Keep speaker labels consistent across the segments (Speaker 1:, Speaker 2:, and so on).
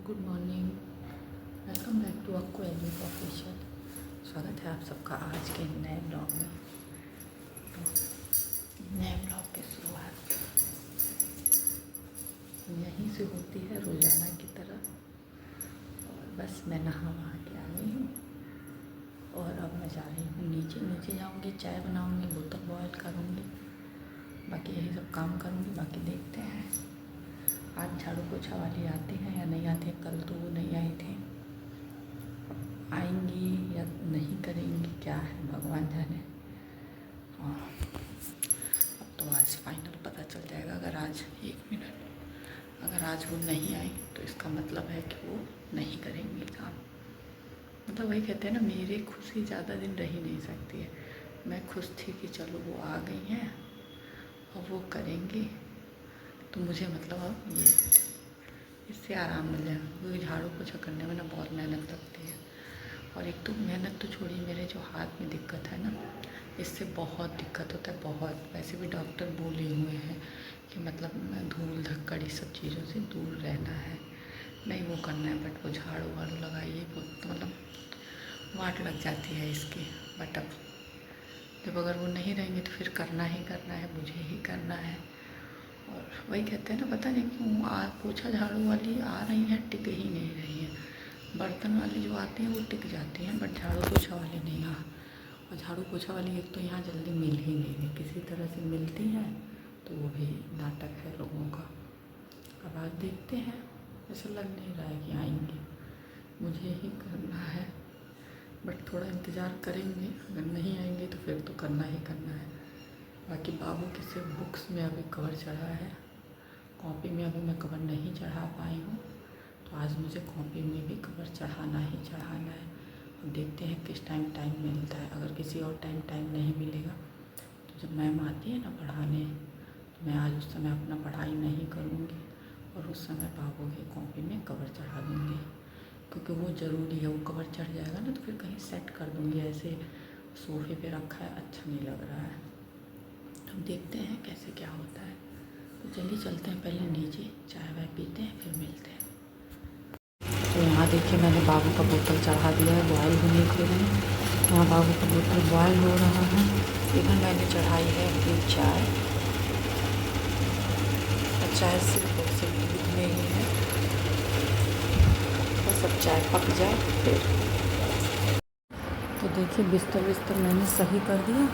Speaker 1: Good morning. Welcome back to अक्को एलिफ official. स्वागत है आप सबका आज के नए ब्लॉग में। तो नए ब्लॉग की शुरुआत यहीं से होती है रोज़ाना की तरह। और बस मैं नहा वहा के आ गई हूँ और अब मैं जा रही हूँ नीचे जाऊँगी, चाय बनाऊँगी, बोतल बॉयल करूँगी, बाकी यही सब काम करूँगी। बाकी देखते हैं आज झाड़ू पोछा वाली आती है या नहीं आती है। कल तो वो नहीं आई थी, आएंगी या नहीं करेंगी क्या है भगवान जाने। और अब तो आज फाइनल पता चल जाएगा। अगर आज वो नहीं आई तो इसका मतलब है कि वो नहीं करेंगी काम। मतलब वही कहते हैं ना, मेरी खुशी ज़्यादा दिन रह ही नहीं सकती है। मैं खुश थी कि चलो वो आ गई हैं और वो करेंगी, तो मुझे मतलब अब ये इससे आराम मिल जाएगा। क्योंकि झाड़ू पोछा करने में ना बहुत मेहनत लगती है। और एक तो मेहनत तो छोड़िए, मेरे जो हाथ में दिक्कत है ना, इससे बहुत दिक्कत होता है बहुत। वैसे भी डॉक्टर बोले हुए हैं कि मतलब धूल धक्कड़ इस सब चीज़ों से दूर रहना है, नहीं वो करना है। बट वो झाड़ू वाड़ू लगाइए तो मतलब वाट लग जाती है इसकी। बट अब जब अगर वो नहीं रहेंगे तो फिर करना ही करना है, मुझे ही करना है। और वही कहते हैं ना, पता नहीं क्यों पोछा झाड़ू वाली आ रही हैं, टिक ही नहीं रही है। बर्तन वाली जो आती हैं वो टिक जाती हैं, बट झाड़ू पोछा वाली नहीं आ। और झाड़ू पोछा वाली एक तो यहाँ जल्दी मिल ही नहीं रही, किसी तरह से मिलती है तो वो भी नाटक है लोगों का। अब आज देखते हैं, ऐसा लग नहीं रहा है कि आएंगे, मुझे ही करना है। बट थोड़ा इंतज़ार करेंगे, अगर नहीं आएंगे तो फिर तो करना ही करना है। बाकी बाबू की सिर्फ बुक्स में अभी कवर चढ़ा है, कॉपी में अभी मैं कवर नहीं चढ़ा पाई हूँ। तो आज मुझे कॉपी में भी कवर चढ़ाना ही चढ़ाना है। अब देखते हैं किस टाइम मिलता है। अगर किसी और टाइम नहीं मिलेगा तो जब मैम आती है ना पढ़ाने, तो मैं आज उस समय अपना पढ़ाई नहीं करूँगी और उस समय बाबू की कॉपी में कवर चढ़ा दूँगी। क्योंकि वो ज़रूरी है, वो कवर चढ़ जाएगा ना तो फिर कहीं सेट कर दूँगी। ऐसे सोफे पे रखा है, अच्छा नहीं लग रहा है। तो देखते हैं कैसे क्या होता है। तो चलिए चलते हैं पहले नीचे, चाय वाय पीते हैं, फिर मिलते हैं। तो यहाँ देखिए मैंने बाबू का बोतल चढ़ा दिया है, बॉयल होने के लिए। यहाँ बाबू का बोतल बॉयल हो रहा है। इधर मैंने चढ़ाई है अपनी चाय, और चाय सिर्फ दूध में ही है। बस अब चाय पक जाए फिर। तो देखिए बिस्तर मैंने सही कर दिया।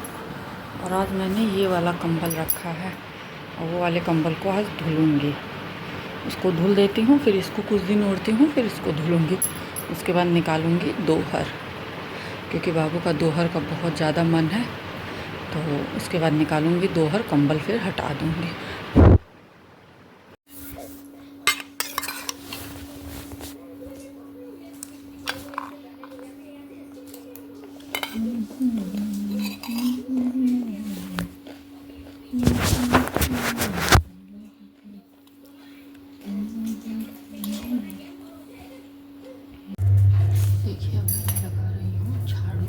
Speaker 1: और आज मैंने ये वाला कंबल रखा है और वो वाले कंबल को आज धुलूँगी। इसको धुल देती हूँ, फिर इसको कुछ दिन ओढ़ती हूँ, फिर इसको धुलूँगी। उसके बाद निकालूँगी दोहर, क्योंकि बाबू का दोहर का बहुत ज़्यादा मन है। तो उसके बाद निकालूँगी दोहर, कंबल फिर हटा दूँगी। देखिए अब मैं लगा रही हूँ झाड़ू।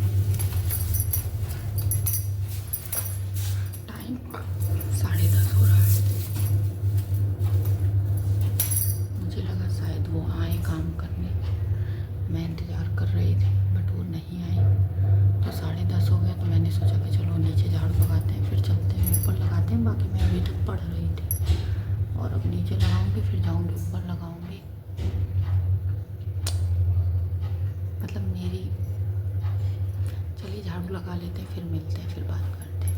Speaker 1: टाइम 10:30 हो रहा है। मुझे लगा शायद वो आए काम करने, मैं इंतज़ार कर रही थी, बट वो नहीं आई। तो 10:30 हो गया, तो मैंने सोचा कि चलो नीचे झाड़ू लगाते हैं, फिर चलते हैं ऊपर लगाते हैं। बाकी मैं अभी तक पढ़ रही थी, और अब नीचे लगाऊंगी, फिर जाऊंगी ऊपर लगाऊंगी। मतलब मेरी, चलिए झाड़ू लगा लेते हैं, फिर मिलते हैं, फिर बात करते हैं।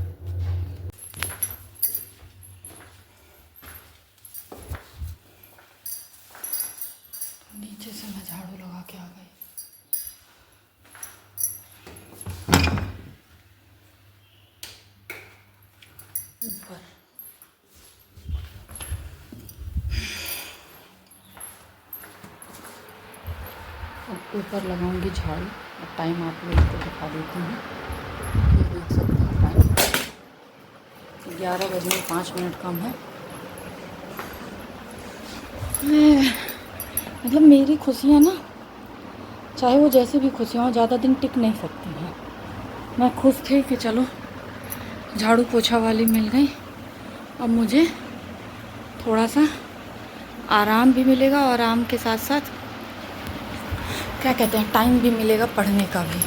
Speaker 1: तो नीचे से मैं झाड़ू लगा के आ गई। ऊपर अब ऊपर लगाऊंगी झाड़ू। और टाइम आप लोगों को दिखा देती हूँ, ये देख सकते हैं टाइम 11:05 कम है। मतलब मेरी खुशियाँ ना, चाहे वो जैसे भी खुशियाँ हो, ज़्यादा दिन टिक नहीं सकती हैं। मैं खुश थी कि चलो झाड़ू पोछा वाली मिल गई, अब मुझे थोड़ा सा आराम भी मिलेगा और आराम के साथ साथ क्या कहते हैं, टाइम भी मिलेगा पढ़ने का भी।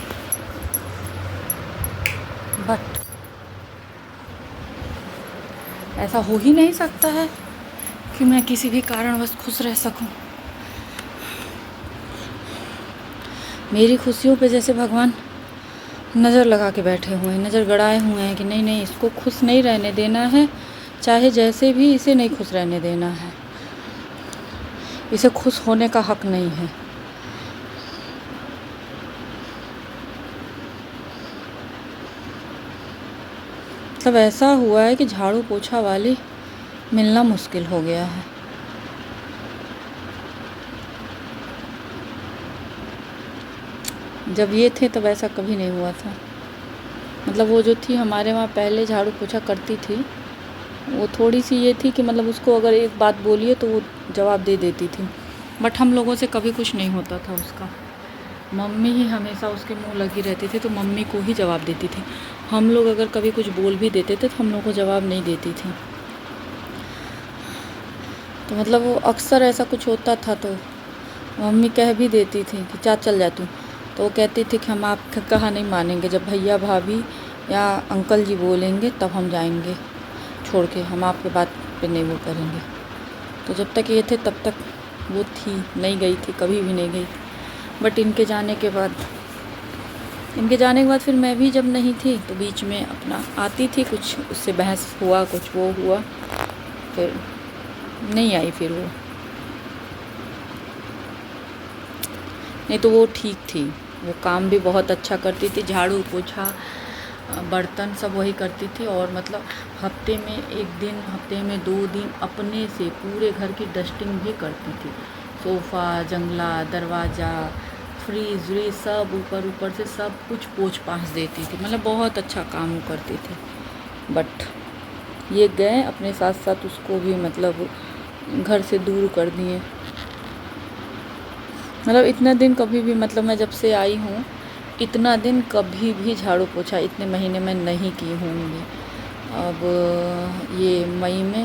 Speaker 1: बट ऐसा हो ही नहीं सकता है कि मैं किसी भी कारणवश खुश रह सकूं। मेरी खुशियों पे जैसे भगवान नज़र लगा के बैठे हुए हैं, नज़र गड़ाए हुए हैं कि नहीं नहीं, इसको खुश नहीं रहने देना है, चाहे जैसे भी इसे नहीं खुश रहने देना है, इसे खुश होने का हक नहीं है। मतलब ऐसा हुआ है कि झाड़ू पोछा वाली मिलना मुश्किल हो गया है। जब ये थे तब ऐसा कभी नहीं हुआ था। मतलब वो जो थी हमारे वहाँ पहले झाड़ू पोछा करती थी, वो थोड़ी सी ये थी कि मतलब उसको अगर एक बात बोलिए तो वो जवाब दे देती थी, बट हम लोगों से कभी कुछ नहीं होता था उसका। मम्मी ही हमेशा उसके मुंह लगी रहती थी, तो मम्मी को ही जवाब देती थी। हम लोग अगर कभी कुछ बोल भी देते थे तो हम लोग को जवाब नहीं देती थी। तो मतलब वो अक्सर ऐसा कुछ होता था तो मम्मी कह भी देती थी कि चल जा तू, तो वो कहती थी कि हम आपका कहा नहीं मानेंगे, जब भैया भाभी या अंकल जी बोलेंगे तब हम जाएंगे छोड़ के, हम आपके बात पे नहीं वो करेंगे। तो जब तक ये थे तब तक वो थी, नहीं गई थी, कभी भी नहीं गई। बट इनके जाने के बाद फिर मैं भी जब नहीं थी तो बीच में अपना आती थी, कुछ उससे बहस हुआ, कुछ वो हुआ, फिर नहीं आई फिर वो। नहीं तो वो ठीक थी, वो काम भी बहुत अच्छा करती थी, झाड़ू पोछा बर्तन सब वही करती थी। और मतलब हफ्ते में एक दिन, हफ्ते में 2 दिन अपने से पूरे घर की डस्टिंग भी करती थी। सोफ़ा, जंगला, दरवाज़ा, फ्रीज व्रीज सब ऊपर से सब कुछ पोंछ पाँछ देती थी। मतलब बहुत अच्छा काम वो करती थी। बट ये गए, अपने साथ साथ उसको भी मतलब घर से दूर कर दिए। मतलब इतना दिन कभी भी, मतलब मैं जब से आई हूँ इतना दिन कभी भी झाड़ू पोछा इतने महीने में नहीं की होंगी। अब ये मई में,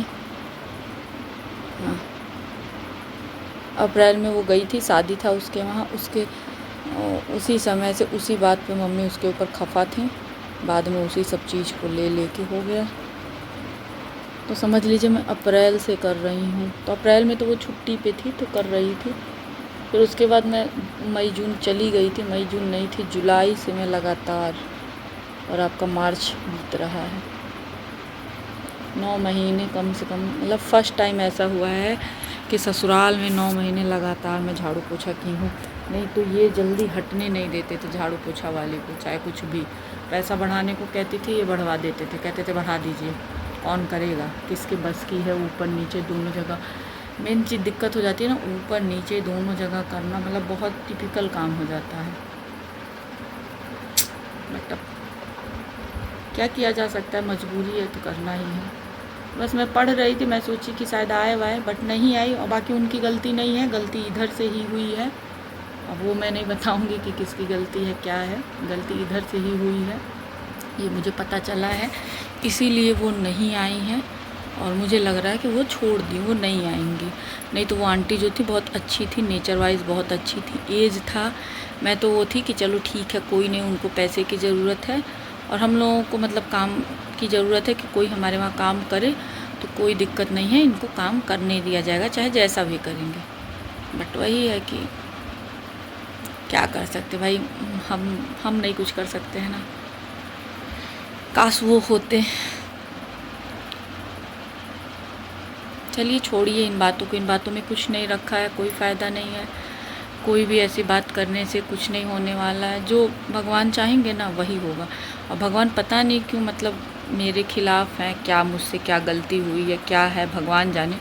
Speaker 1: हाँ, अप्रैल में वो गई थी, शादी था उसके वहाँ, उसके उसी समय से उसी बात पे मम्मी उसके ऊपर खफा थी। बाद में उसी सब चीज़ को लेके हो गया। तो समझ लीजिए मैं अप्रैल से कर रही हूँ। तो अप्रैल में तो वो छुट्टी पे थी तो कर रही थी। फिर उसके बाद मैं मई जून चली गई थी, मई जून नहीं थी, जुलाई से मैं लगातार, और आपका मार्च बीत रहा है, 9 महीने कम से कम। मतलब फ़र्स्ट टाइम ऐसा हुआ है कि ससुराल में 9 महीने लगातार मैं झाड़ू पोछा की हूँ। नहीं तो ये जल्दी हटने नहीं देते थे झाड़ू पोछा वाले को, चाहे कुछ भी। पैसा बढ़ाने को कहती थी, ये बढ़वा देते थे, कहते थे बढ़ा दीजिए, कौन करेगा, किसके बस की है ऊपर नीचे दोनों जगह। मेन चीज़ दिक्कत हो जाती है ना, ऊपर नीचे दोनों जगह करना, मतलब बहुत टिपिकल काम हो जाता है। बट अब क्या किया जा सकता है, मजबूरी है तो करना ही है। बस मैं पढ़ रही थी, मैं सोची कि शायद आए वाए, बट नहीं आई। और बाकी उनकी गलती नहीं है, गलती इधर से ही हुई है। अब वो मैं नहीं बताऊंगी कि किसकी गलती है, क्या है, गलती इधर से ही हुई है, ये मुझे पता चला है, इसीलिए वो नहीं आई हैं। और मुझे लग रहा है कि वो छोड़ दी, वो नहीं आएंगी। नहीं तो वो आंटी जो थी बहुत अच्छी थी, नेचर वाइज बहुत अच्छी थी। एज था, मैं तो वो थी कि चलो ठीक है, कोई नहीं, उनको पैसे की ज़रूरत है और हम लोगों को मतलब काम की ज़रूरत है कि कोई हमारे वहाँ काम करे, तो कोई दिक्कत नहीं है, इनको काम करने दिया जाएगा चाहे जैसा भी करेंगे। बट वही है कि क्या कर सकते भाई, हम नहीं कुछ कर सकते हैं ना। काश वो होते। चलिए छोड़िए इन बातों को, इन बातों में कुछ नहीं रखा है, कोई फ़ायदा नहीं है। कोई भी ऐसी बात करने से कुछ नहीं होने वाला है। जो भगवान चाहेंगे ना वही होगा। और भगवान पता नहीं क्यों मतलब मेरे खिलाफ़ हैं, क्या मुझसे क्या गलती हुई है, क्या है भगवान जाने।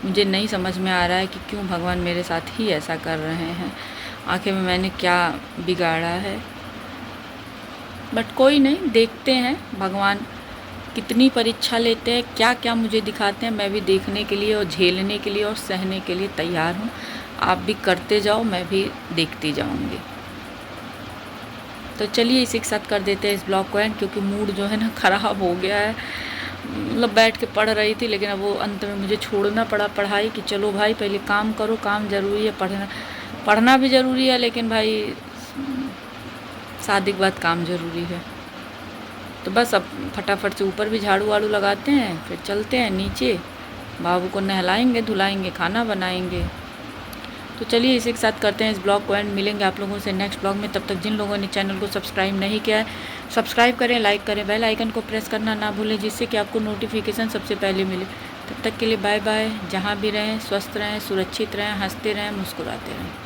Speaker 1: मुझे नहीं समझ में आ रहा है कि क्यों भगवान मेरे साथ ही ऐसा कर रहे हैं। आखिर में मैंने क्या बिगाड़ा है। बट कोई नहीं, देखते हैं भगवान कितनी परीक्षा लेते हैं, क्या क्या मुझे दिखाते हैं। मैं भी देखने के लिए और झेलने के लिए और सहने के लिए तैयार हूँ। आप भी करते जाओ, मैं भी देखती जाऊँगी। तो चलिए इसी के साथ कर देते हैं इस ब्लॉग को एंड, क्योंकि मूड जो है ना ख़राब हो गया है। मतलब बैठ के पढ़ रही थी, लेकिन अब वो अंत में मुझे छोड़ना पड़ा पढ़ाई कि चलो भाई पहले काम करो, काम ज़रूरी है, पढ़ना भी ज़रूरी है, लेकिन भाई शादी के बाद काम ज़रूरी है। तो बस अब फटाफट से ऊपर भी झाड़ू वाड़ू लगाते हैं, फिर चलते हैं नीचे, बाबू को नहलाएंगे धुलाएंगे, खाना बनाएंगे। तो चलिए इसी के साथ करते हैं इस ब्लॉग को एंड। मिलेंगे आप लोगों से नेक्स्ट ब्लॉग में। तब तक जिन लोगों ने चैनल को सब्सक्राइब नहीं किया है, सब्सक्राइब करें, लाइक करें, बेल आइकन को प्रेस करना ना भूलें, जिससे कि आपको नोटिफिकेशन सबसे पहले मिले। तब तक के लिए बाय बाय। जहाँ भी रहें स्वस्थ रहें, सुरक्षित रहें, हंसते रहें, मुस्कुराते रहें।